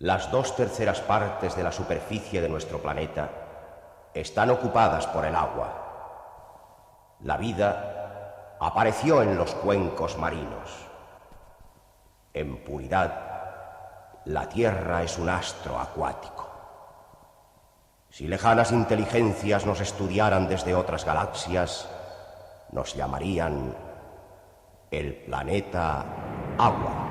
Las 2/3 partes de la superficie de nuestro planeta están ocupadas por el agua. La vida apareció en los cuencos marinos. En puridad, la Tierra es un astro acuático. Si lejanas inteligencias nos estudiaran desde otras galaxias, nos llamarían el planeta Agua.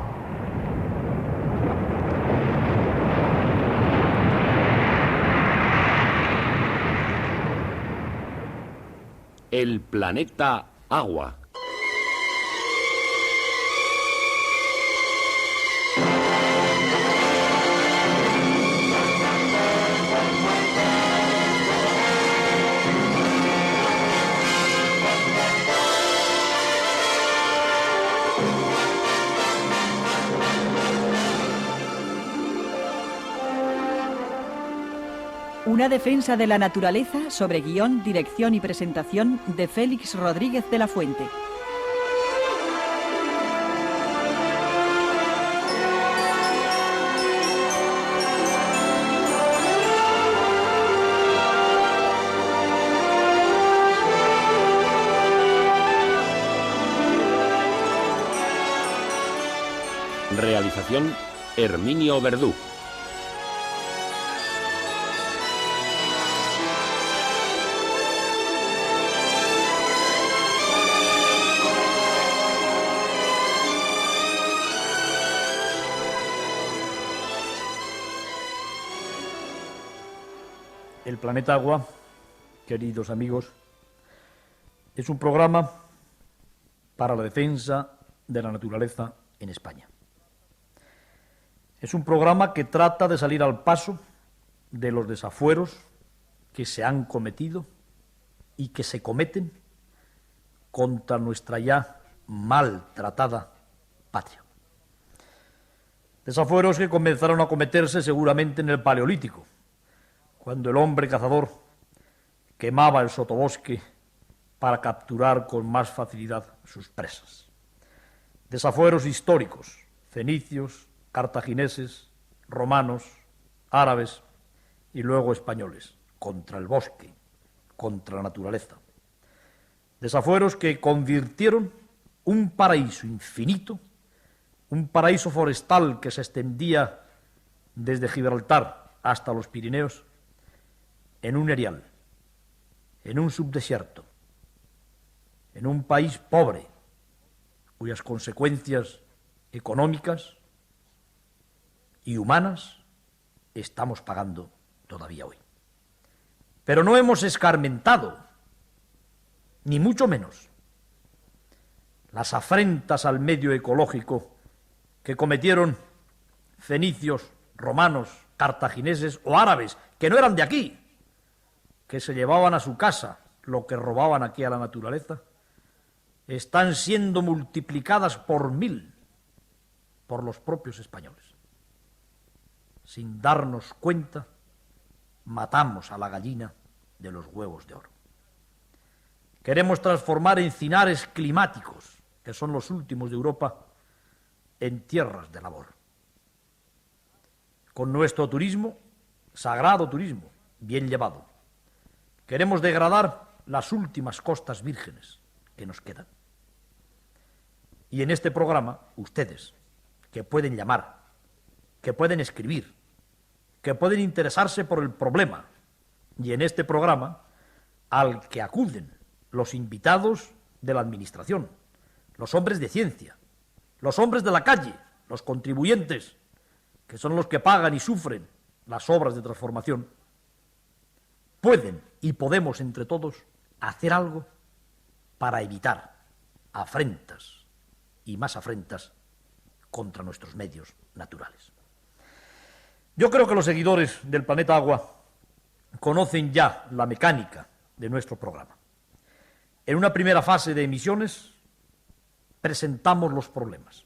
El planeta Agua. Una defensa de la naturaleza sobre guión, dirección y presentación de Félix Rodríguez de la Fuente. Realización Herminio Verdú. El planeta Agua, queridos amigos, es un programa para la defensa de la naturaleza en España. Es un programa que trata de salir al paso de los desafueros que se han cometido y que se cometen contra nuestra ya maltratada patria. Desafueros que comenzaron a cometerse seguramente en el Paleolítico, cuando el hombre cazador quemaba el sotobosque para capturar con más facilidad sus presas. Desafueros históricos, fenicios, cartagineses, romanos, árabes y luego españoles, contra el bosque, contra la naturaleza. Desafueros que convirtieron un paraíso infinito, un paraíso forestal que se extendía desde Gibraltar hasta los Pirineos, en un erial, en un subdesierto, en un país pobre, cuyas consecuencias económicas y humanas estamos pagando todavía hoy. Pero no hemos escarmentado, ni mucho menos, las afrentas al medio ecológico que cometieron fenicios, romanos, cartagineses o árabes, que no eran de aquí, que se llevaban a su casa lo que robaban aquí a la naturaleza, están siendo multiplicadas por 1000 por los propios españoles. Sin darnos cuenta, matamos a la gallina de los huevos de oro. Queremos transformar encinares climáticos, que son los últimos de Europa, en tierras de labor. Con nuestro turismo, sagrado turismo, bien llevado, queremos degradar las últimas costas vírgenes que nos quedan. Y en este programa, ustedes, que pueden llamar, que pueden escribir, que pueden interesarse por el problema, y en este programa, al que acuden los invitados de la administración, los hombres de ciencia, los hombres de la calle, los contribuyentes, que son los que pagan y sufren las obras de transformación, pueden y podemos entre todos hacer algo para evitar afrentas y más afrentas contra nuestros medios naturales. Yo creo que los seguidores del planeta Agua conocen ya la mecánica de nuestro programa. En una primera fase de emisiones presentamos los problemas.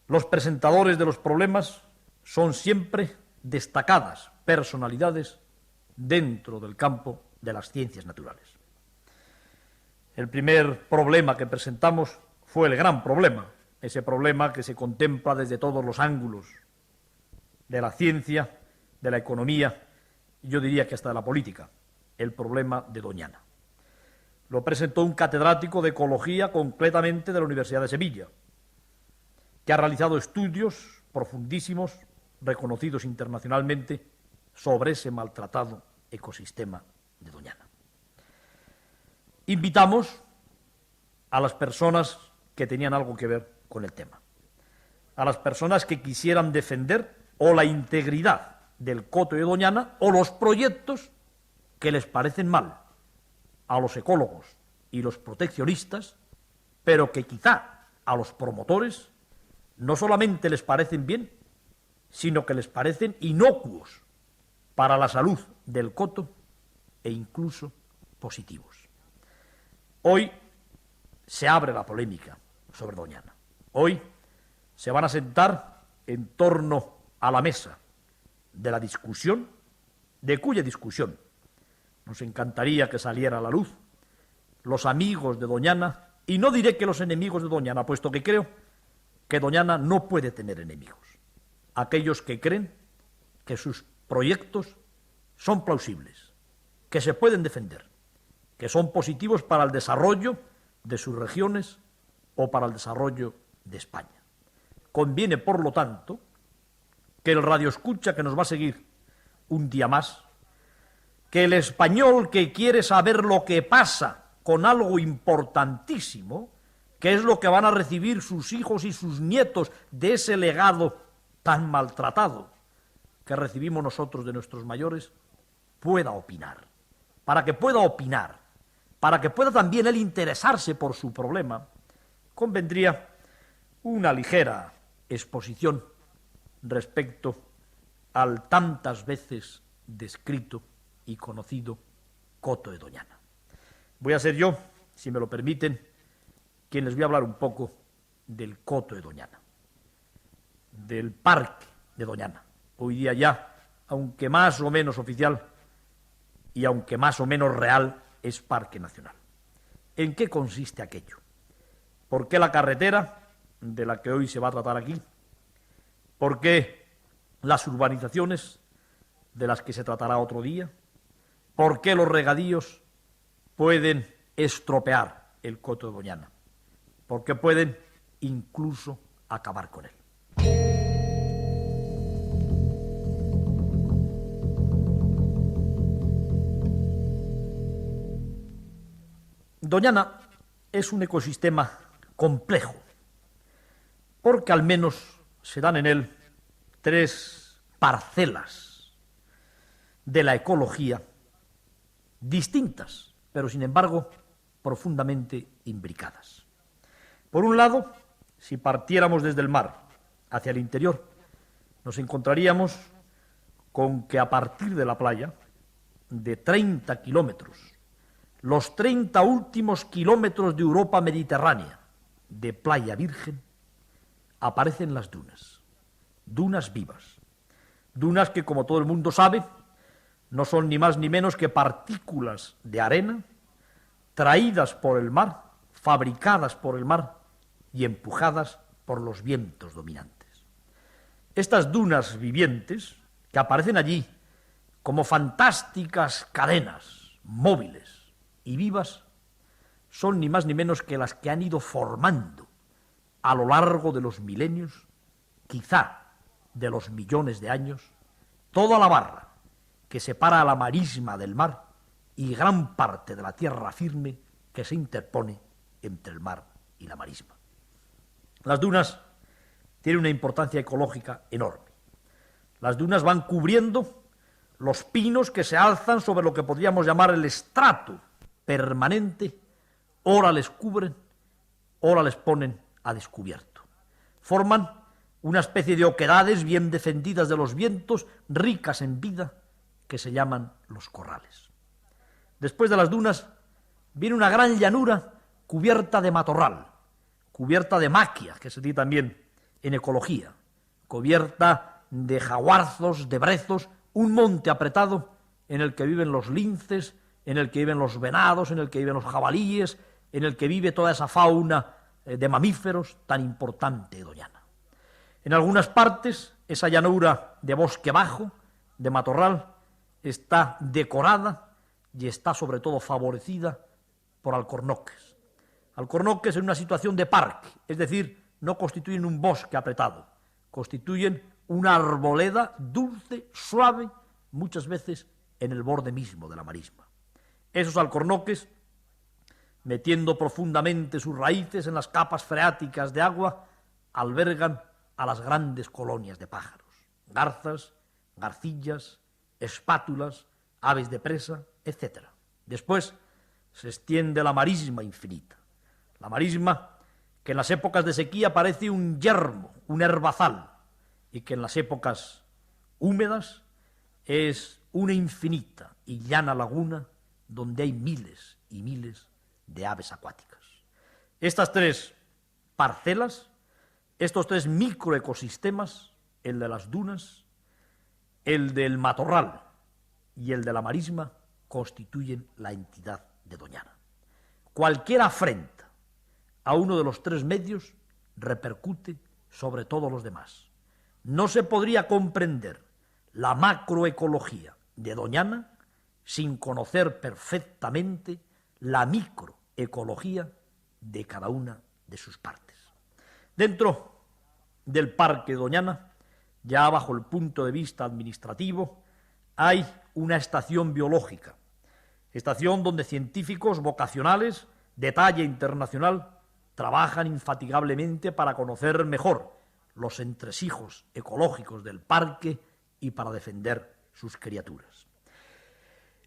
Los presentadores de los problemas son siempre destacadas personalidades dentro del campo de las ciencias naturales. El primer problema que presentamos fue el gran problema, ese problema que se contempla desde todos los ángulos, de la ciencia, de la economía, y yo diría que hasta de la política, el problema de Doñana. Lo presentó un catedrático de ecología, concretamente de la Universidad de Sevilla, que ha realizado estudios profundísimos, reconocidos internacionalmente, sobre ese maltratado ecosistema de Doñana. Invitamos a las personas que tenían algo que ver con el tema, a las personas que quisieran defender o la integridad del coto de Doñana o los proyectos que les parecen mal a los ecólogos y los proteccionistas, pero que quizá a los promotores no solamente les parecen bien, sino que les parecen inocuos para la salud del coto e incluso positivos. Hoy se abre la polémica sobre Doñana. Hoy se van a sentar en torno a la mesa de la discusión, de cuya discusión nos encantaría que saliera a la luz, los amigos de Doñana, y no diré que los enemigos de Doñana, puesto que creo que Doñana no puede tener enemigos. Aquellos que creen que sus proyectos son plausibles, que se pueden defender, que son positivos para el desarrollo de sus regiones o para el desarrollo de España. Conviene, por lo tanto, que el radioescucha que nos va a seguir un día más, que el español que quiere saber lo que pasa con algo importantísimo, que es lo que van a recibir sus hijos y sus nietos de ese legado tan maltratado que recibimos nosotros de nuestros mayores, pueda opinar. Para que pueda opinar, para que pueda también él interesarse por su problema, convendría una ligera exposición respecto al tantas veces descrito y conocido coto de Doñana. Voy a ser yo, si me lo permiten, quien les voy a hablar un poco del coto de Doñana, del parque de Doñana. Hoy día ya, aunque más o menos oficial y aunque más o menos real, es parque nacional. ¿En qué consiste aquello? ¿Por qué la carretera, de la que hoy se va a tratar aquí? ¿Por qué las urbanizaciones, de las que se tratará otro día? ¿Por qué los regadíos pueden estropear el coto de Doñana? ¿Por qué pueden incluso acabar con él? Doñana es un ecosistema complejo, porque al menos se dan en él tres parcelas de la ecología distintas, pero sin embargo profundamente imbricadas. Por un lado, si partiéramos desde el mar hacia el interior, nos encontraríamos con que a partir de la playa, de 30 kilómetros, los 30 últimos kilómetros de Europa mediterránea, de playa virgen, aparecen las dunas, dunas vivas, dunas que, como todo el mundo sabe, no son ni más ni menos que partículas de arena traídas por el mar, fabricadas por el mar y empujadas por los vientos dominantes. Estas dunas vivientes, que aparecen allí como fantásticas cadenas móviles y vivas, son ni más ni menos que las que han ido formando a lo largo de los milenios, quizá de los millones de años, toda la barra que separa a la marisma del mar y gran parte de la tierra firme que se interpone entre el mar y la marisma. Las dunas tienen una importancia ecológica enorme. Las dunas van cubriendo los pinos que se alzan sobre lo que podríamos llamar el estrato permanente, ora les cubren, ora les ponen a descubierto. Forman una especie de oquedades bien defendidas de los vientos, ricas en vida, que se llaman los corrales. Después de las dunas viene una gran llanura cubierta de matorral, cubierta de maquia, que se dice también en ecología, cubierta de jaguarzos, de brezos, un monte apretado en el que viven los linces, en el que viven los venados, en el que viven los jabalíes, en el que vive toda esa fauna de mamíferos tan importante de Doñana. En algunas partes esa llanura de bosque bajo, de matorral, está decorada y está sobre todo favorecida por alcornoques. Alcornoques en una situación de parque, es decir, no constituyen un bosque apretado, constituyen una arboleda dulce, suave, muchas veces en el borde mismo de la marisma. Esos alcornoques, metiendo profundamente sus raíces en las capas freáticas de agua, albergan a las grandes colonias de pájaros, garzas, garcillas, espátulas, aves de presa, etc. Después se extiende la marisma infinita, la marisma que en las épocas de sequía parece un yermo, un herbazal, y que en las épocas húmedas es una infinita y llana laguna donde hay miles y miles de aves acuáticas. Estas tres parcelas, estos tres microecosistemas, el de las dunas, el del matorral y el de la marisma, constituyen la entidad de Doñana. Cualquier afrenta a uno de los tres medios repercute sobre todos los demás. No se podría comprender la macroecología de Doñana sin conocer perfectamente la microecología de cada una de sus partes. Dentro del Parque Doñana, ya bajo el punto de vista administrativo, hay una estación biológica, estación donde científicos vocacionales de talla internacional trabajan infatigablemente para conocer mejor los entresijos ecológicos del parque y para defender sus criaturas.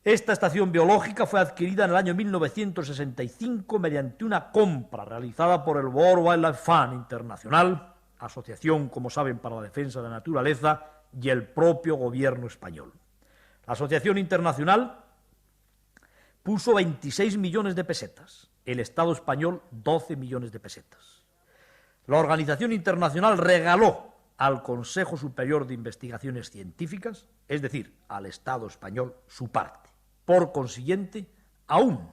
Esta estación biológica fue adquirida en el año 1965 mediante una compra realizada por el World Wildlife Fund Internacional, asociación, como saben, para la defensa de la naturaleza, y el propio gobierno español. La asociación internacional puso 26 millones de pesetas, el Estado español 12 millones de pesetas. La organización internacional regaló al Consejo Superior de Investigaciones Científicas, es decir, al Estado español, su parte. Por consiguiente, aún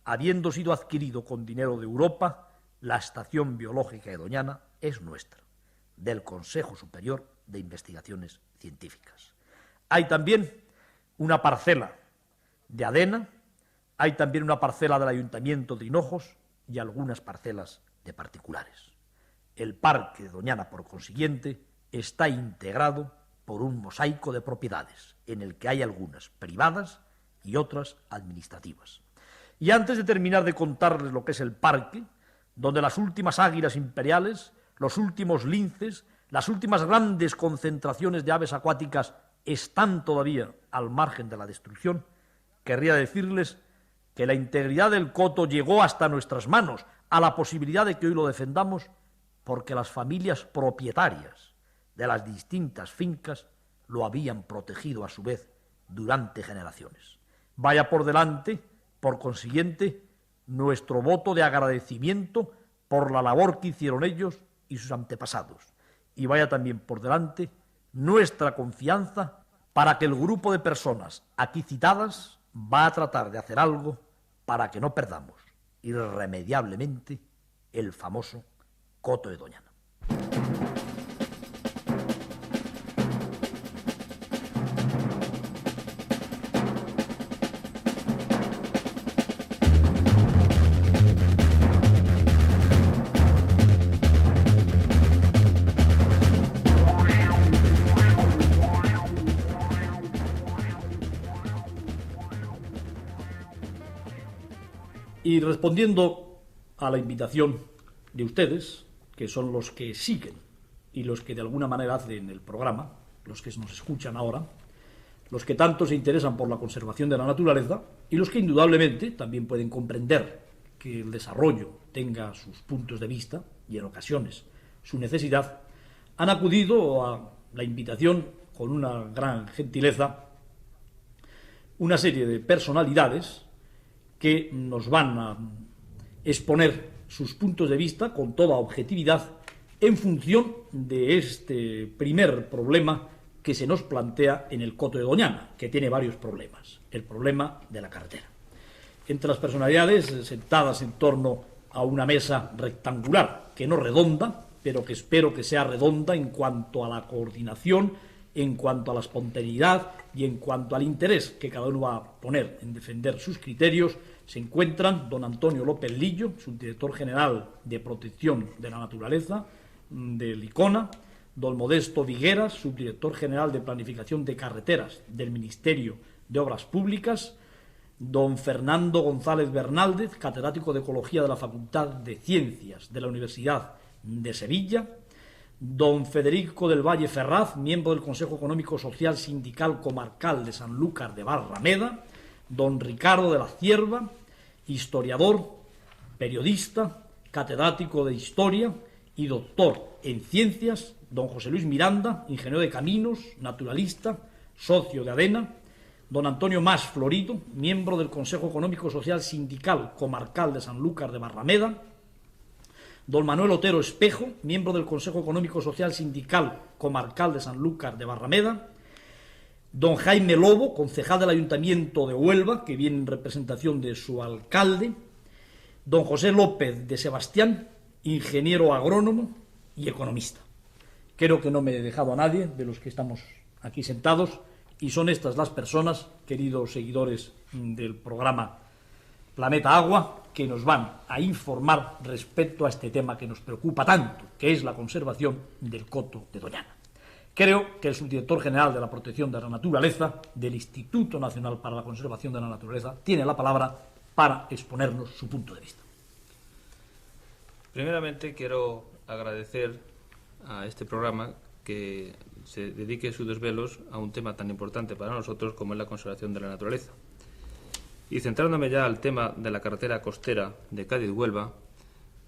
habiendo sido adquirido con dinero de Europa, la Estación Biológica de Doñana es nuestra, del Consejo Superior de Investigaciones Científicas. Hay también una parcela de Adena, hay también una parcela del Ayuntamiento de Hinojos y algunas parcelas de particulares. El Parque de Doñana, por consiguiente, está integrado por un mosaico de propiedades, en el que hay algunas privadas y otras administrativas. Y antes de terminar de contarles lo que es el parque, donde las últimas águilas imperiales, los últimos linces, las últimas grandes concentraciones de aves acuáticas están todavía al margen de la destrucción, querría decirles que la integridad del coto llegó hasta nuestras manos, a la posibilidad de que hoy lo defendamos, porque las familias propietarias de las distintas fincas lo habían protegido a su vez durante generaciones. Vaya por delante, por consiguiente, nuestro voto de agradecimiento por la labor que hicieron ellos y sus antepasados. Y vaya también por delante nuestra confianza para que el grupo de personas aquí citadas va a tratar de hacer algo para que no perdamos irremediablemente el famoso coto de Doñana. Y respondiendo a la invitación de ustedes, que son los que siguen y los que de alguna manera hacen el programa, los que nos escuchan ahora, los que tanto se interesan por la conservación de la naturaleza y los que indudablemente también pueden comprender que el desarrollo tenga sus puntos de vista y en ocasiones su necesidad, han acudido a la invitación con una gran gentileza una serie de personalidades que nos van a exponer sus puntos de vista con toda objetividad en función de este primer problema que se nos plantea en el coto de Doñana, que tiene varios problemas. El problema de la carretera. Entre las personalidades sentadas en torno a una mesa rectangular, que no redonda, pero que espero que sea redonda en cuanto a la coordinación, en cuanto a la espontaneidad y en cuanto al interés que cada uno va a poner en defender sus criterios. Se encuentran don Antonio López Lillo, subdirector general de Protección de la Naturaleza del ICONA, don Modesto Vigueras, subdirector general de Planificación de Carreteras del Ministerio de Obras Públicas, don Fernando González Bernaldez, catedrático de Ecología de la Facultad de Ciencias de la Universidad de Sevilla, don Federico del Valle Ferraz, miembro del Consejo Económico Social Sindical Comarcal de Sanlúcar de Barrameda, don Ricardo de la Cierva, historiador, periodista, catedrático de Historia y doctor en Ciencias, don José Luis Miranda, ingeniero de caminos, naturalista, socio de ADENA, don Antonio Mas Florido, miembro del Consejo Económico Social Sindical Comarcal de Sanlúcar de Barrameda, don Manuel Otero Espejo, miembro del Consejo Económico Social Sindical Comarcal de Sanlúcar de Barrameda, don Jaime Lobo, concejal del Ayuntamiento de Huelva, que viene en representación de su alcalde, don José López de Sebastián, ingeniero agrónomo y economista. Creo que no me he dejado a nadie de los que estamos aquí sentados, y son estas las personas, queridos seguidores del programa Planeta Agua, que nos van a informar respecto a este tema que nos preocupa tanto, que es la conservación del coto de Doñana. Creo que el subdirector general de la Protección de la Naturaleza del Instituto Nacional para la Conservación de la Naturaleza tiene la palabra para exponernos su punto de vista. Primeramente quiero agradecer a este programa que se dedique sus desvelos a un tema tan importante para nosotros como es la conservación de la naturaleza. Y centrándome ya al tema de la carretera costera de Cádiz-Huelva,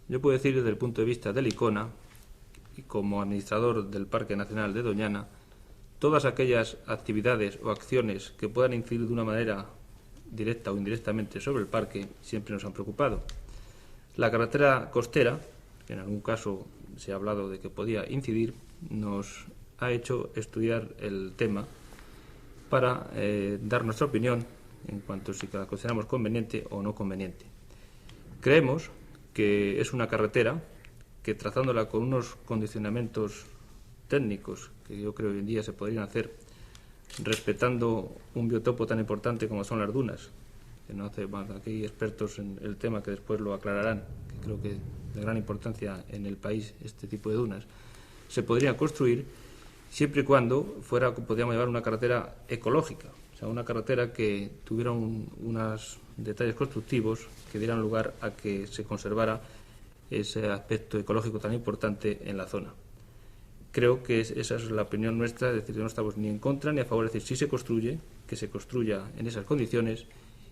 yo puedo decir desde el punto de vista del ICONA, y como administrador del Parque Nacional de Doñana, todas aquellas actividades o acciones que puedan incidir de una manera directa o indirectamente sobre el parque siempre nos han preocupado. La carretera costera, que en algún caso se ha hablado de que podía incidir, nos ha hecho estudiar el tema para dar nuestra opinión en cuanto a si la consideramos conveniente o no conveniente. Creemos que es una carretera que, trazándola con unos condicionamientos técnicos que yo creo hoy en día se podrían hacer, respetando un biotopo tan importante como son las dunas, que no hace, bueno, aquí hay expertos en el tema que después lo aclararán, que creo que es de gran importancia en el país este tipo de dunas, se podría construir siempre y cuando podríamos llevar una carretera ecológica, o sea, una carretera que tuviera unos detalles constructivos que dieran lugar a que se conservara ese aspecto ecológico tan importante en la zona. Creo que esa es la opinión nuestra, es decir, no estamos ni en contra ni a favor, es decir, si se construye, que se construya en esas condiciones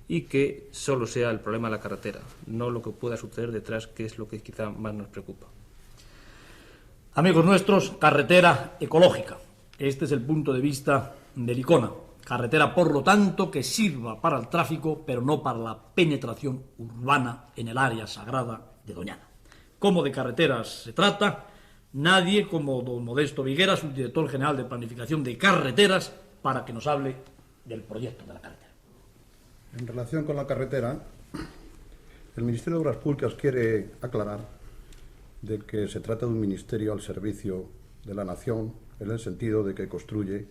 y que solo sea el problema la carretera, no lo que pueda suceder detrás, que es lo que quizá más nos preocupa. Amigos nuestros, carretera ecológica. Este es el punto de vista del ICONA. Carretera, por lo tanto, que sirva para el tráfico, pero no para la penetración urbana en el área sagrada de Doñana. Como de carreteras se trata, nadie como don Modesto Vigueras, subdirector general de Planificación de Carreteras, para que nos hable del proyecto de la carretera. En relación con la carretera, el Ministerio de Obras Públicas quiere aclarar de que se trata de un ministerio al servicio de la nación, en el sentido de que construye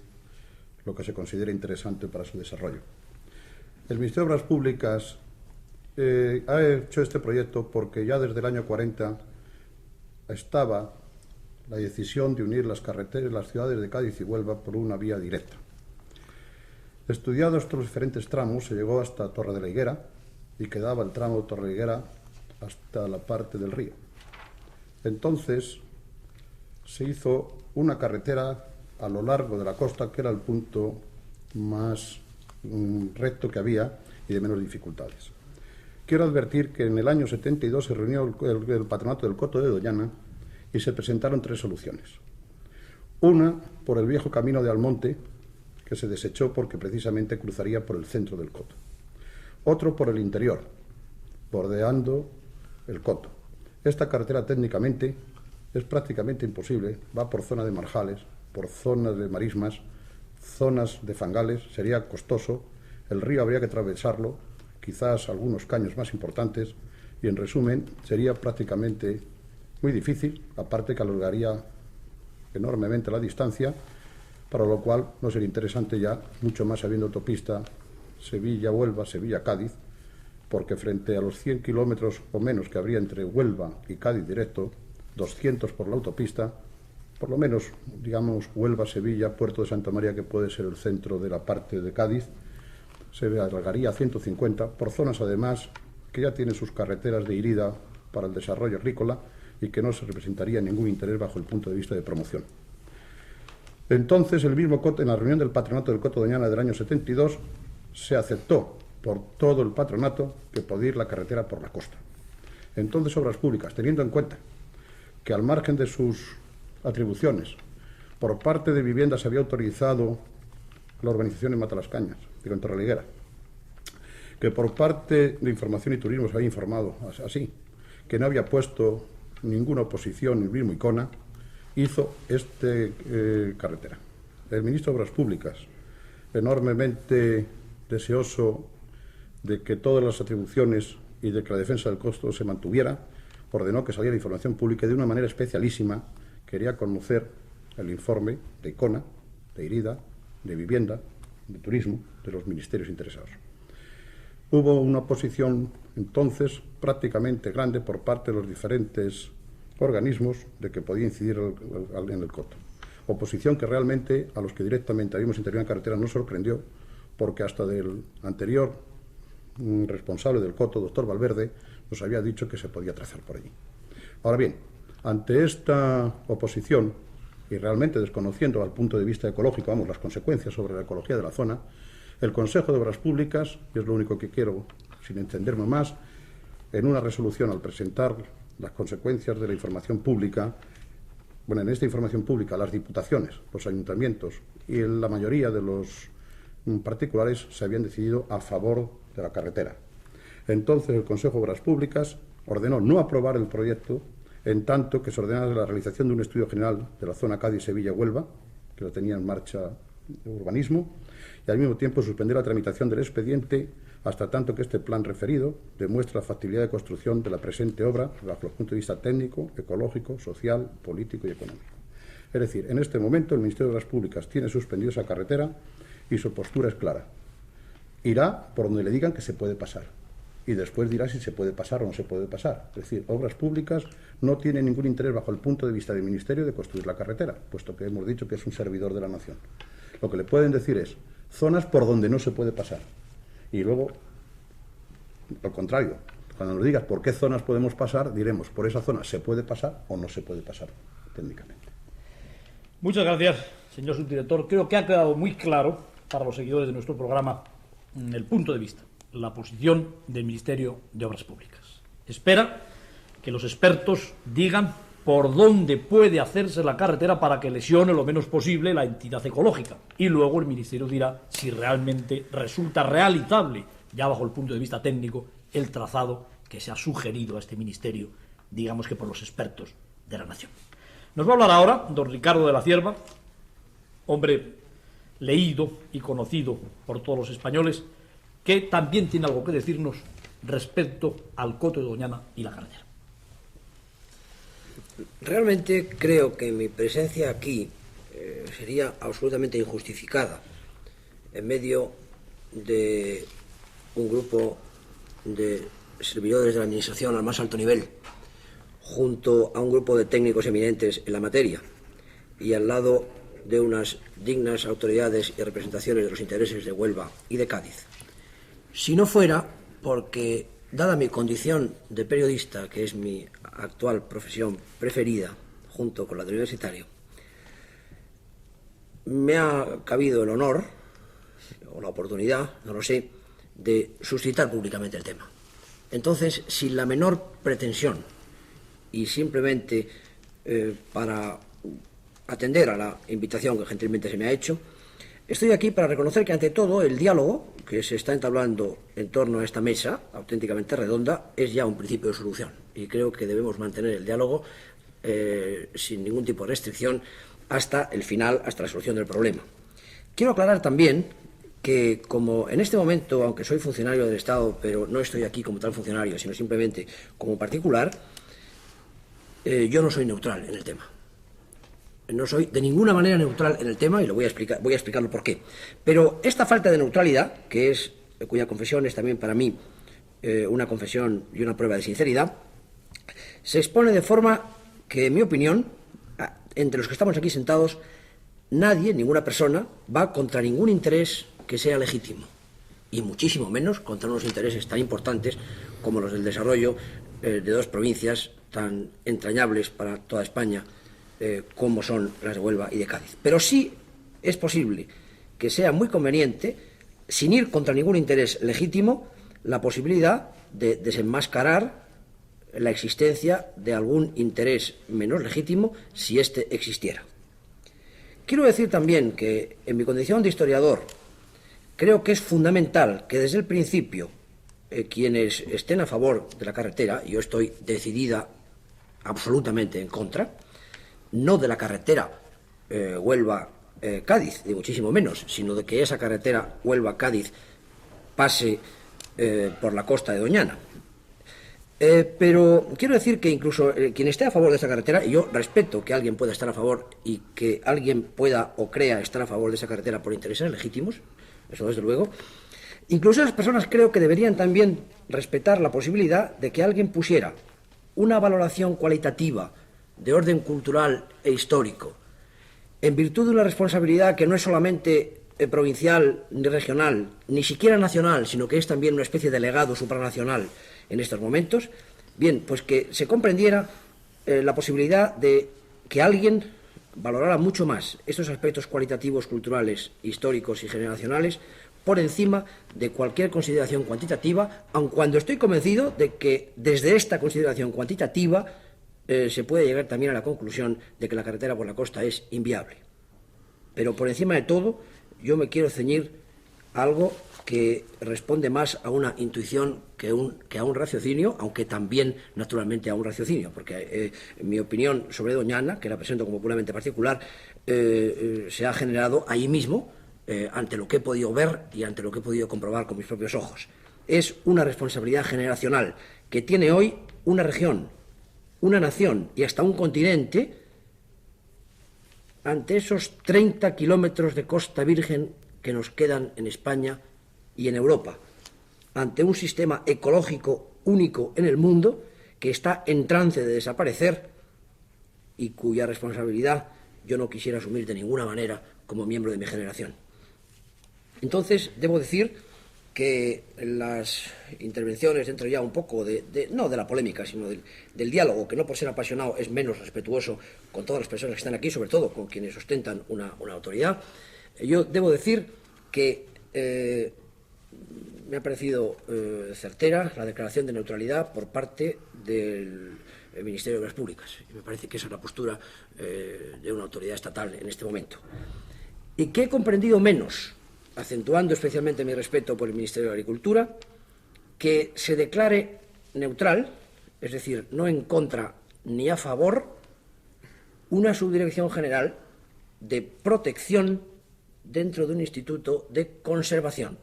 lo que se considera interesante para su desarrollo. El Ministerio de Obras Públicas ha hecho este proyecto porque ya desde el año 40 estaba la decisión de unir las carreteras, las ciudades de Cádiz y Huelva por una vía directa. Estudiados estos diferentes tramos, se llegó hasta Torre de la Higuera y quedaba el tramo de Torre de la Higuera hasta la parte del río. Entonces se hizo una carretera a lo largo de la costa, que era el punto más recto que había y de menos dificultades. Quiero advertir que en el año 72 se reunió el Patronato del Coto de Doñana y se presentaron tres soluciones. Una por el viejo camino de Almonte, que se desechó porque precisamente cruzaría por el centro del coto. Otro por el interior, bordeando el coto. Esta carretera técnicamente es prácticamente imposible, va por zona de marjales, por zonas de marismas, zonas de fangales, sería costoso, el río habría que atravesarlo, quizás algunos caños más importantes, y en resumen sería prácticamente muy difícil, aparte que alargaría enormemente la distancia, para lo cual no sería interesante ya, mucho más habiendo autopista Sevilla-Huelva, Sevilla-Cádiz, porque frente a los 100 kilómetros o menos que habría entre Huelva y Cádiz directo, 200 por la autopista, por lo menos, digamos, Huelva, Sevilla, Puerto de Santa María, que puede ser el centro de la parte de Cádiz, se alargaría a 150, por zonas además que ya tienen sus carreteras de irida para el desarrollo agrícola y que no se representaría ningún interés bajo el punto de vista de promoción. Entonces, el mismo Coto, en la reunión del patronato del Coto Doñana del año 72, se aceptó por todo el patronato que podía ir la carretera por la costa. Entonces, Obras Públicas, teniendo en cuenta que al margen de sus atribuciones, por parte de Vivienda se había autorizado la urbanización en Matalascañas, digo, en Torreliguera, que por parte de Información y Turismo se había informado así, que no había puesto ninguna oposición, ni el mismo Icona, hizo carretera. El ministro de Obras Públicas, enormemente deseoso de que todas las atribuciones y de que la defensa del costo se mantuviera, ordenó que saliera información pública y de una manera especialísima quería conocer el informe de Icona, de Irida, de Vivienda, de Turismo, de los ministerios interesados. Hubo una oposición entonces prácticamente grande por parte de los diferentes organismos de que podía incidir en el coto. Oposición que realmente a los que directamente habíamos intervenido en carretera nos sorprendió, porque hasta del anterior responsable del coto, doctor Valverde, nos había dicho que se podía trazar por allí. Ahora bien, ante esta oposición, y realmente desconociendo al punto de vista ecológico, las consecuencias sobre la ecología de la zona, el Consejo de Obras Públicas, y es lo único que quiero, sin entenderme más, en una resolución al presentar las consecuencias de la información pública, en esta información pública las diputaciones, los ayuntamientos y la mayoría de los particulares se habían decidido a favor de la carretera. Entonces el Consejo de Obras Públicas ordenó no aprobar el proyecto en tanto que se ordenara la realización de un estudio general de la zona Cádiz-Sevilla-Huelva, que lo tenía en marcha urbanismo, y al mismo tiempo suspender la tramitación del expediente hasta tanto que este plan referido demuestre la factibilidad de construcción de la presente obra bajo el punto de vista técnico, ecológico, social, político y económico. Es decir, en este momento el Ministerio de Obras Públicas tiene suspendido esa carretera y su postura es clara. Irá por donde le digan que se puede pasar y después dirá si se puede pasar o no se puede pasar. Es decir, Obras Públicas no tiene ningún interés bajo el punto de vista del Ministerio de construir la carretera, puesto que hemos dicho que es un servidor de la nación. Lo que le pueden decir es zonas por donde no se puede pasar. Y luego, al contrario, cuando nos digas por qué zonas podemos pasar, diremos por esa zona se puede pasar o no se puede pasar técnicamente. Muchas gracias, señor subdirector. Creo que ha quedado muy claro para los seguidores de nuestro programa el punto de vista, la posición del Ministerio de Obras Públicas. Espera que los expertos digan por dónde puede hacerse la carretera para que lesione lo menos posible la entidad ecológica. Y luego el Ministerio dirá si realmente resulta realizable, ya bajo el punto de vista técnico, el trazado que se ha sugerido a este Ministerio, digamos que por los expertos de la nación. Nos va a hablar ahora don Ricardo de la Cierva, hombre leído y conocido por todos los españoles, que también tiene algo que decirnos respecto al Coto de Doñana y la carretera. Realmente creo que mi presencia aquí sería absolutamente injustificada en medio de un grupo de servidores de la Administración al más alto nivel, junto a un grupo de técnicos eminentes en la materia y al lado de unas dignas autoridades y representaciones de los intereses de Huelva y de Cádiz. Si no fuera porque, dada mi condición de periodista, que es mi actual profesión preferida, junto con la de universitario, me ha cabido el honor, o la oportunidad, no lo sé, de suscitar públicamente el tema. Entonces, sin la menor pretensión y simplemente para atender a la invitación que gentilmente se me ha hecho, estoy aquí para reconocer que, ante todo, el diálogo que se está entablando en torno a esta mesa, auténticamente redonda, es ya un principio de solución. Y creo que debemos mantener el diálogo sin ningún tipo de restricción hasta el final, hasta la solución del problema. Quiero aclarar también que, como en este momento, aunque soy funcionario del Estado, pero no estoy aquí como tal funcionario, sino simplemente como particular, yo no soy neutral en el tema. No soy de ninguna manera neutral en el tema y voy a explicarlo por qué. Pero esta falta de neutralidad, cuya confesión es también para mí una confesión y una prueba de sinceridad, se expone de forma que, en mi opinión, entre los que estamos aquí sentados, nadie, ninguna persona, va contra ningún interés que sea legítimo, y muchísimo menos contra unos intereses tan importantes como los del desarrollo de dos provincias tan entrañables para toda España como son las de Huelva y de Cádiz. Pero sí es posible que sea muy conveniente, sin ir contra ningún interés legítimo, la posibilidad de desenmascarar la existencia de algún interés menos legítimo si éste existiera. Quiero decir también que, en mi condición de historiador, creo que es fundamental que desde el principio quienes estén a favor de la carretera, y yo estoy decidida absolutamente en contra, no de la carretera Huelva-Cádiz, ni muchísimo menos, sino de que esa carretera Huelva-Cádiz pase por la costa de Doñana. Pero quiero decir que incluso quien esté a favor de esa carretera, y yo respeto que alguien pueda estar a favor y que alguien pueda o crea estar a favor de esa carretera por intereses legítimos, eso desde luego, incluso esas personas creo que deberían también respetar la posibilidad de que alguien pusiera una valoración cualitativa de orden cultural e histórico, en virtud de una responsabilidad que no es solamente provincial ni regional, ni siquiera nacional, sino que es también una especie de legado supranacional en estos momentos, bien, pues que se comprendiera la posibilidad de que alguien valorara mucho más estos aspectos cualitativos, culturales, históricos y generacionales por encima de cualquier consideración cuantitativa, aun cuando estoy convencido de que desde esta consideración cuantitativa se puede llegar también a la conclusión de que la carretera por la costa es inviable. Pero por encima de todo, yo me quiero ceñir a algo que responde más a una intuición que a un raciocinio, aunque también, naturalmente, a un raciocinio, porque en mi opinión sobre Doñana, que la presento como puramente particular, se ha generado ahí mismo, ante lo que he podido ver y ante lo que he podido comprobar con mis propios ojos. Es una responsabilidad generacional que tiene hoy una región, una nación y hasta un continente ante esos 30 kilómetros de costa virgen que nos quedan en España y en Europa, ante un sistema ecológico único en el mundo que está en trance de desaparecer y cuya responsabilidad yo no quisiera asumir de ninguna manera como miembro de mi generación. Entonces, debo decir que las intervenciones, dentro ya un poco no de la polémica, sino del diálogo, que no por ser apasionado es menos respetuoso con todas las personas que están aquí, sobre todo con quienes ostentan una autoridad, yo debo decir que me ha parecido certera la declaración de neutralidad por parte del Ministerio de Obras Públicas. Y me parece que esa es la postura de una autoridad estatal en este momento. Y que he comprendido menos, acentuando especialmente mi respeto por el Ministerio de Agricultura, que se declare neutral, es decir, no en contra ni a favor, una subdirección general de protección dentro de un instituto de conservación.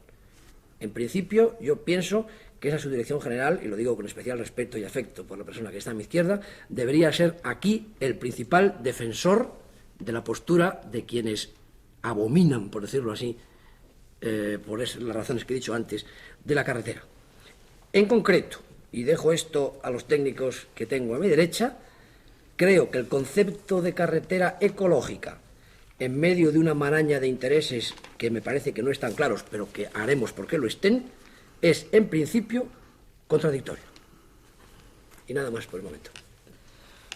En principio, yo pienso que esa subdirección general, y lo digo con especial respeto y afecto por la persona que está a mi izquierda, debería ser aquí el principal defensor de la postura de quienes abominan, por decirlo así, por las razones que he dicho antes, de la carretera. En concreto, y dejo esto a los técnicos que tengo a mi derecha, creo que el concepto de carretera ecológica, en medio de una maraña de intereses que me parece que no están claros, pero que haremos porque lo estén, es, en principio, contradictorio. Y nada más por el momento.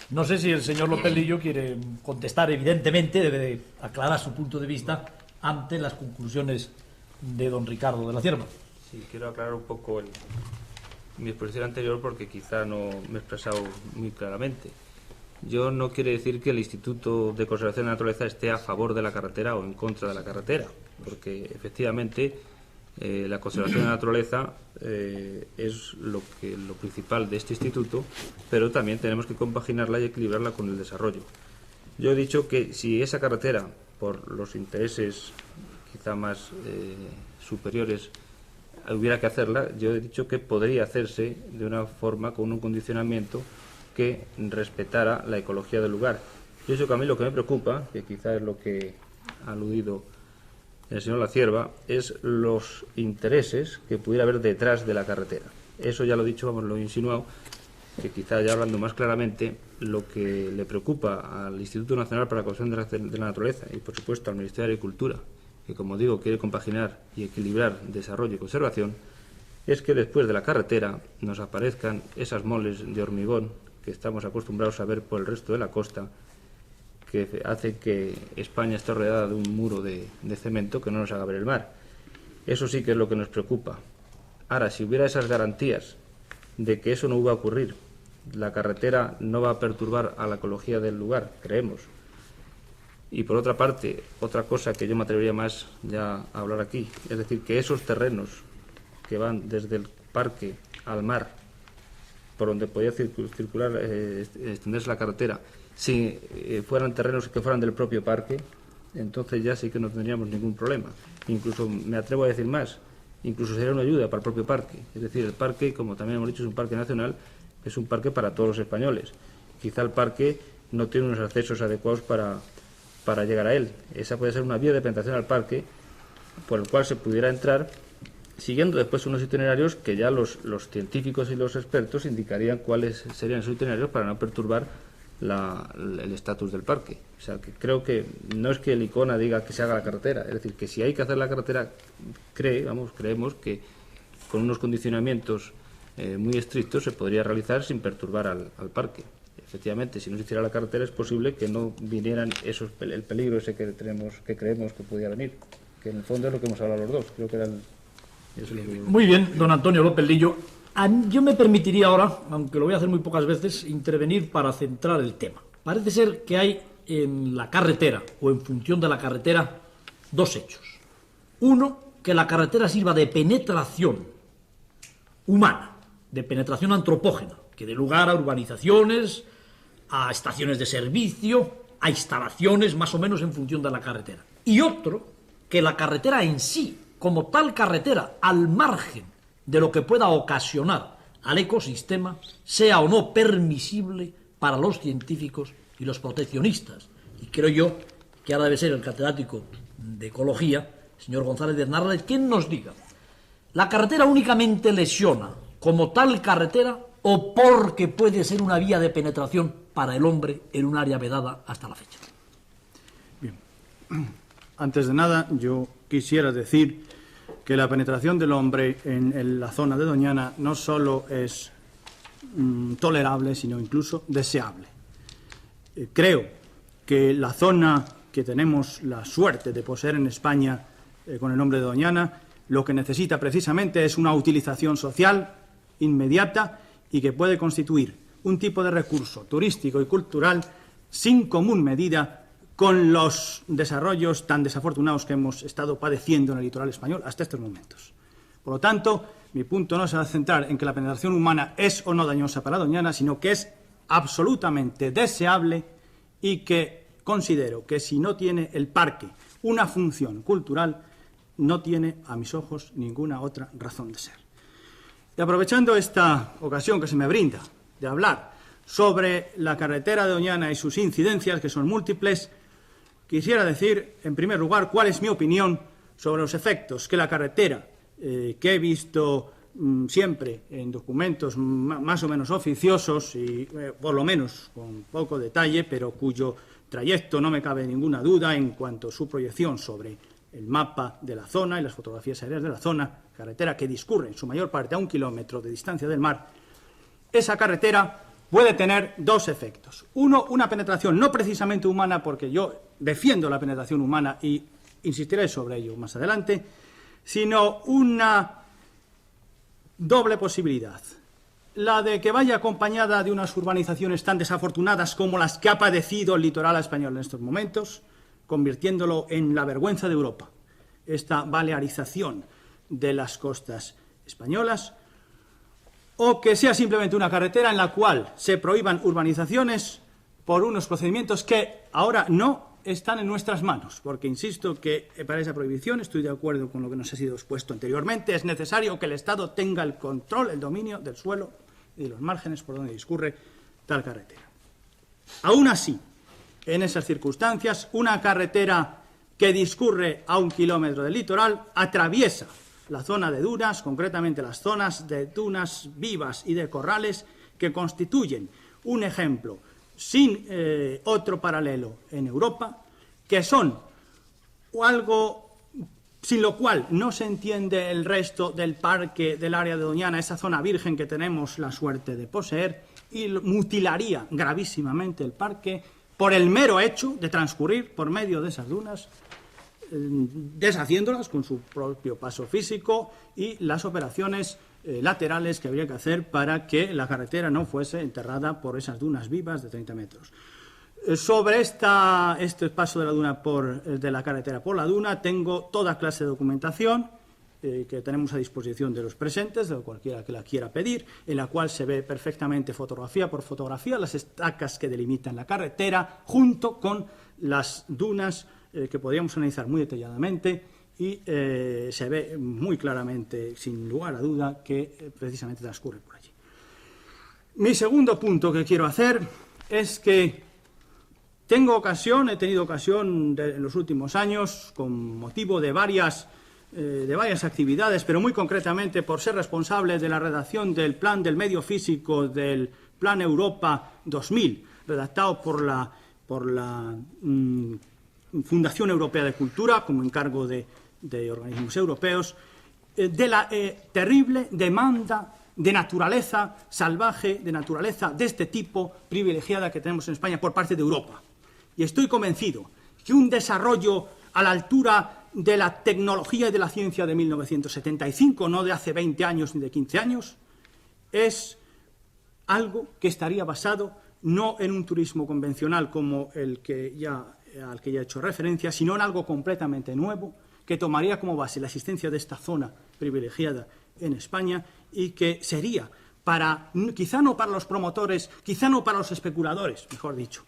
No sé si el señor López Lillo quiere contestar. Evidentemente debe de aclarar su punto de vista ante las conclusiones de don Ricardo de la Cierva. Sí, quiero aclarar un poco mi exposición anterior porque quizá no me he expresado muy claramente. Yo no quiero decir que el Instituto de Conservación de la Naturaleza esté a favor de la carretera o en contra de la carretera, porque efectivamente la conservación de la naturaleza es lo principal de este instituto, pero también tenemos que compaginarla y equilibrarla con el desarrollo. Yo he dicho que si esa carretera, por los intereses quizá más superiores, hubiera que hacerla, yo he dicho que podría hacerse de una forma con un condicionamiento que respetara la ecología del lugar. Y eso que a mí lo que me preocupa, que quizá es lo que ha aludido el señor La Cierva, es los intereses que pudiera haber detrás de la carretera. Eso ya lo he dicho, vamos, lo he insinuado, que quizá ya hablando más claramente, lo que le preocupa al Instituto Nacional para la Conservación de la Naturaleza y, por supuesto, al Ministerio de Agricultura, que, como digo, quiere compaginar y equilibrar desarrollo y conservación, es que después de la carretera nos aparezcan esas moles de hormigón que estamos acostumbrados a ver por el resto de la costa, que hace que España esté rodeada de un muro de cemento que no nos haga ver el mar. Eso sí que es lo que nos preocupa. Ahora, si hubiera esas garantías de que eso no va a ocurrir, la carretera no va a perturbar a la ecología del lugar, creemos. Y por otra parte, otra cosa que yo me atrevería más ya a hablar aquí, es decir, que esos terrenos que van desde el parque al mar, por donde podía circular, extenderse la carretera, si fueran terrenos que fueran del propio parque, entonces ya sí que no tendríamos ningún problema. Incluso me atrevo a decir más, incluso sería una ayuda para el propio parque. Es decir, el parque, como también hemos dicho, es un parque nacional, es un parque para todos los españoles. Quizá el parque no tiene unos accesos adecuados para llegar a él. Esa puede ser una vía de penetración al parque por el cual se pudiera entrar, siguiendo después unos itinerarios que ya los científicos y los expertos indicarían cuáles serían esos itinerarios para no perturbar el estatus del parque. O sea, que creo que no es que el ICONA diga que se haga la carretera, es decir, que si hay que hacer la carretera, creemos que con unos condicionamientos muy estrictos se podría realizar sin perturbar al parque. Efectivamente, si no se hiciera la carretera es posible que no vinieran el peligro ese que creemos que podía venir, que en el fondo es lo que hemos hablado los dos. Creo que Muy bien, don Antonio López Lillo. Yo me permitiría ahora, aunque lo voy a hacer muy pocas veces, intervenir para centrar el tema. Parece ser que hay en la carretera, o en función de la carretera, dos hechos. Uno, que la carretera sirva de penetración humana, de penetración antropógena, que dé lugar a urbanizaciones, a estaciones de servicio, a instalaciones más o menos en función de la carretera. Y otro, que la carretera en sí, como tal carretera, al margen de lo que pueda ocasionar al ecosistema, sea o no permisible para los científicos y los proteccionistas. Y creo yo que ahora debe ser el catedrático de Ecología, señor González de Narváez, quien nos diga, ¿la carretera únicamente lesiona como tal carretera o porque puede ser una vía de penetración para el hombre en un área vedada hasta la fecha? Bien. Antes de nada, yo quisiera decir que la penetración del hombre en la zona de Doñana no solo es tolerable, sino incluso deseable. Creo que la zona que tenemos la suerte de poseer en España con el nombre de Doñana, lo que necesita precisamente es una utilización social inmediata y que puede constituir un tipo de recurso turístico y cultural sin común medida con los desarrollos tan desafortunados que hemos estado padeciendo en el litoral español hasta estos momentos. Por lo tanto, mi punto no se va a centrar en que la penetración humana es o no dañosa para Doñana, sino que es absolutamente deseable y que considero que si no tiene el parque una función cultural, no tiene, a mis ojos, ninguna otra razón de ser. Y aprovechando esta ocasión que se me brinda de hablar sobre la carretera de Doñana y sus incidencias, que son múltiples, quisiera decir, en primer lugar, cuál es mi opinión sobre los efectos que la carretera, que he visto siempre en documentos más o menos oficiosos y por lo menos con poco detalle, pero cuyo trayecto no me cabe ninguna duda en cuanto a su proyección sobre el mapa de la zona y las fotografías aéreas de la zona, carretera que discurre en su mayor parte a 1 kilómetro de distancia del mar. Esa carretera puede tener dos efectos. Uno, una penetración no precisamente humana, porque yo defiendo la penetración humana y insistiré sobre ello más adelante, sino una doble posibilidad. La de que vaya acompañada de unas urbanizaciones tan desafortunadas como las que ha padecido el litoral español en estos momentos, convirtiéndolo en la vergüenza de Europa, esta balearización de las costas españolas, o que sea simplemente una carretera en la cual se prohíban urbanizaciones por unos procedimientos que ahora no están en nuestras manos, porque insisto que para esa prohibición, estoy de acuerdo con lo que nos ha sido expuesto anteriormente, es necesario que el Estado tenga el control, el dominio del suelo y de los márgenes por donde discurre tal carretera. Aún así, en esas circunstancias, una carretera que discurre a 1 kilómetro del litoral atraviesa la zona de dunas, concretamente las zonas de dunas vivas y de corrales, que constituyen un ejemplo sin otro paralelo en Europa, que son algo sin lo cual no se entiende el resto del parque del área de Doñana, esa zona virgen que tenemos la suerte de poseer, y mutilaría gravísimamente el parque por el mero hecho de transcurrir por medio de esas dunas, deshaciéndolas con su propio paso físico y las operaciones laterales que habría que hacer para que la carretera no fuese enterrada por esas dunas vivas de 30 metros. Sobre este paso de la duna de la carretera por la duna tengo toda clase de documentación que tenemos a disposición de los presentes, de cualquiera que la quiera pedir, en la cual se ve perfectamente fotografía por fotografía las estacas que delimitan la carretera junto con las dunas que podríamos analizar muy detalladamente y se ve muy claramente, sin lugar a duda, que precisamente transcurre por allí. Mi segundo punto que quiero hacer es que he tenido ocasión en los últimos años, con motivo de varias actividades, pero muy concretamente por ser responsable de la redacción del Plan del Medio Físico del Plan Europa 2000, redactado por la Fundación Europea de Cultura, como encargo de organismos europeos, de la terrible demanda de naturaleza salvaje, de naturaleza de este tipo privilegiada que tenemos en España por parte de Europa. Y estoy convencido que un desarrollo a la altura de la tecnología y de la ciencia de 1975, no de hace 20 años ni de 15 años, es algo que estaría basado no en un turismo convencional como al que ya he hecho referencia, sino en algo completamente nuevo, que tomaría como base la existencia de esta zona privilegiada en España y que sería quizá no para los promotores, quizá no para los especuladores, mejor dicho,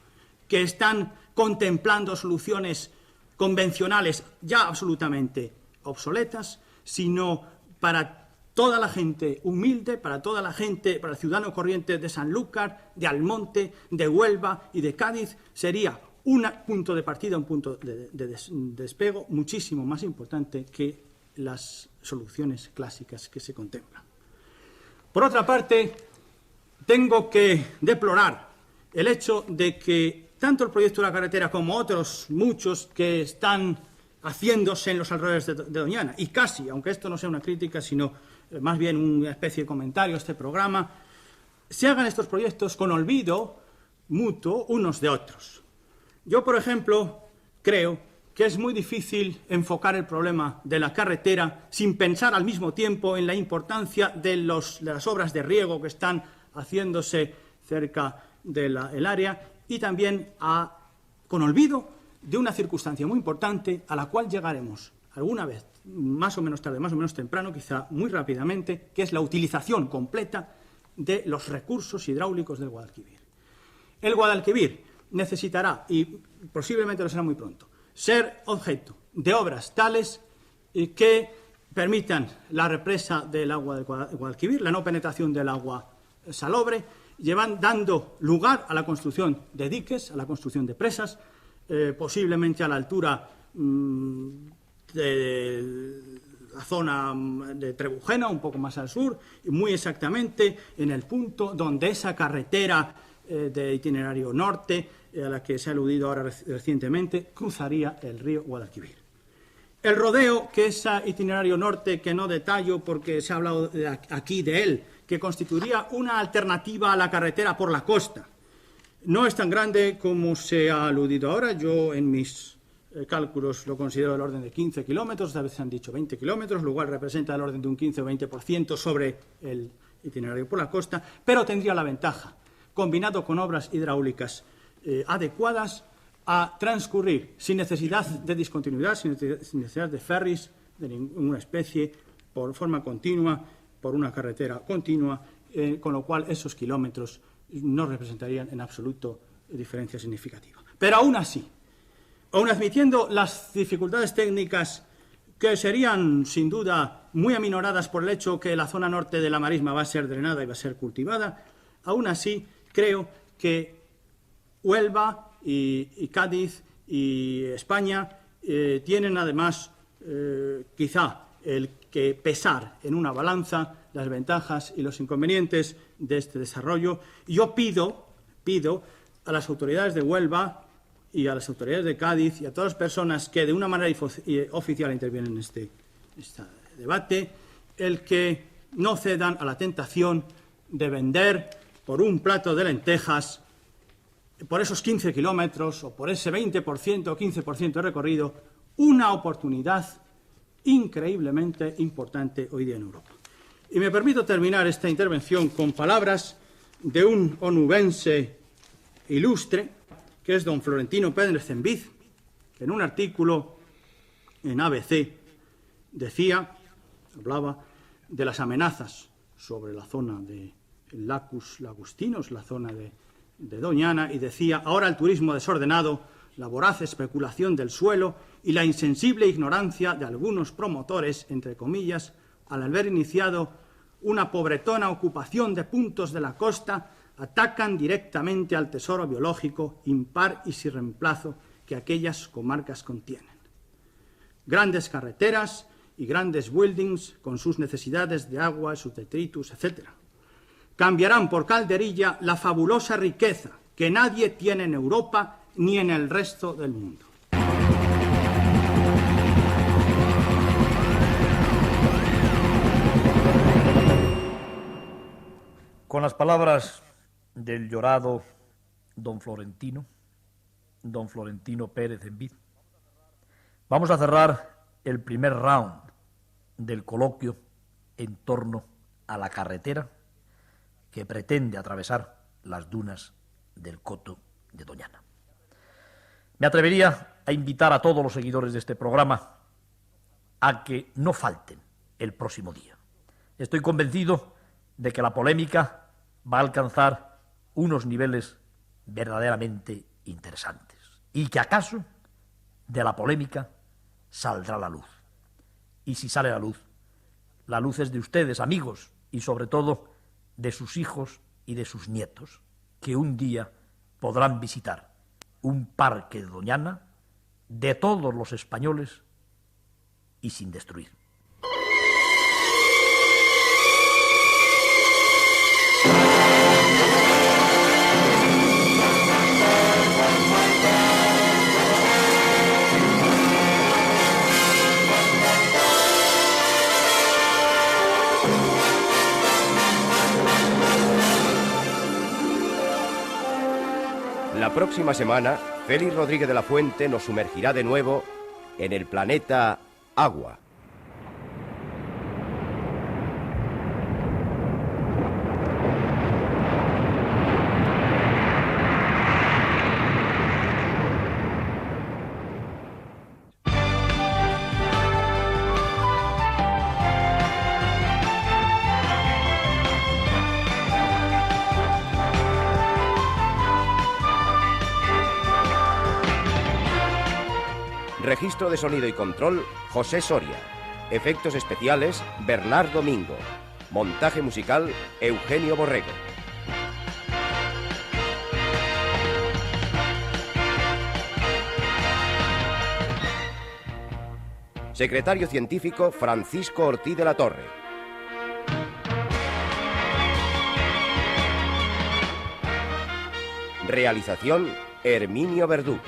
que están contemplando soluciones convencionales ya absolutamente obsoletas, sino para toda la gente humilde, para toda la gente, para el ciudadano corriente de Sanlúcar, de Almonte, de Huelva y de Cádiz, sería un punto de partida, un punto de despego muchísimo más importante que las soluciones clásicas que se contemplan. Por otra parte, tengo que deplorar el hecho de que tanto el proyecto de la carretera como otros muchos que están haciéndose en los alrededores de Doñana, y casi, aunque esto no sea una crítica, sino más bien una especie de comentario a este programa, se hagan estos proyectos con olvido mutuo unos de otros. Yo, por ejemplo, creo que es muy difícil enfocar el problema de la carretera sin pensar al mismo tiempo en la importancia de las obras de riego que están haciéndose cerca del área y también con olvido de una circunstancia muy importante a la cual llegaremos alguna vez, más o menos tarde, más o menos temprano, quizá muy rápidamente, que es la utilización completa de los recursos hidráulicos del Guadalquivir. El Guadalquivir necesitará, y posiblemente lo será muy pronto, ser objeto de obras tales que permitan la represa del agua del Guadalquivir, la no penetración del agua salobre, dando lugar a la construcción de diques, a la construcción de presas, posiblemente a la altura de la zona de Trebujena, un poco más al sur, y muy exactamente en el punto donde esa carretera de itinerario norte, a la que se ha aludido ahora recientemente, cruzaría el río Guadalquivir. El rodeo, que es ese itinerario norte que no detallo porque se ha hablado aquí de él, que constituiría una alternativa a la carretera por la costa, no es tan grande como se ha aludido ahora. Yo en mis cálculos lo considero del orden de 15 kilómetros, a veces han dicho 20 kilómetros, lo cual representa el orden de un 15 o 20% sobre el itinerario por la costa, pero tendría la ventaja, combinado con obras hidráulicas adecuadas, a transcurrir sin necesidad de discontinuidad, sin necesidad de ferries de ninguna especie, por forma continua, por una carretera continua, con lo cual esos kilómetros no representarían en absoluto diferencia significativa. Pero aún así, aun admitiendo las dificultades técnicas que serían sin duda muy aminoradas por el hecho que la zona norte de la marisma va a ser drenada y va a ser cultivada, aún así creo que Huelva y Cádiz y España tienen además quizá el que pesar en una balanza las ventajas y los inconvenientes de este desarrollo. Y yo pido a las autoridades de Huelva y a las autoridades de Cádiz y a todas las personas que de una manera oficial intervienen en este debate, el que no cedan a la tentación de vender por un plato de lentejas, por esos 15 kilómetros o por ese 20% o 15% de recorrido, una oportunidad increíblemente importante hoy día en Europa. Y me permito terminar esta intervención con palabras de un onubense ilustre, que es don Florentino Pérez Enviz, que en un artículo en ABC hablaba de las amenazas sobre la zona de Lacus Lagustinos, la zona de Doñana, y decía: ahora el turismo desordenado, la voraz especulación del suelo y la insensible ignorancia de algunos promotores, entre comillas, al haber iniciado una pobretona ocupación de puntos de la costa, atacan directamente al tesoro biológico impar y sin reemplazo que aquellas comarcas contienen. Grandes carreteras y grandes buildings con sus necesidades de agua, sus detritus, etc. Cambiarán por calderilla la fabulosa riqueza que nadie tiene en Europa ni en el resto del mundo. Con las palabras del llorado don Florentino Pérez Enviz, vamos a cerrar el primer round del coloquio en torno a la carretera que pretende atravesar las dunas del Coto de Doñana. Me atrevería a invitar a todos los seguidores de este programa a que no falten el próximo día. Estoy convencido de que la polémica va a alcanzar unos niveles verdaderamente interesantes y que acaso de la polémica saldrá la luz. Y si sale la luz es de ustedes, amigos, y sobre todo de sus hijos y de sus nietos, que un día podrán visitar un parque de Doñana de todos los españoles y sin destruir. La próxima semana, Félix Rodríguez de la Fuente nos sumergirá de nuevo en el planeta Agua. Registro de sonido y control, José Soria. Efectos especiales, Bernard Domingo. Montaje musical, Eugenio Borrego. Secretario científico, Francisco Ortiz de la Torre. Realización, Herminio Verdú.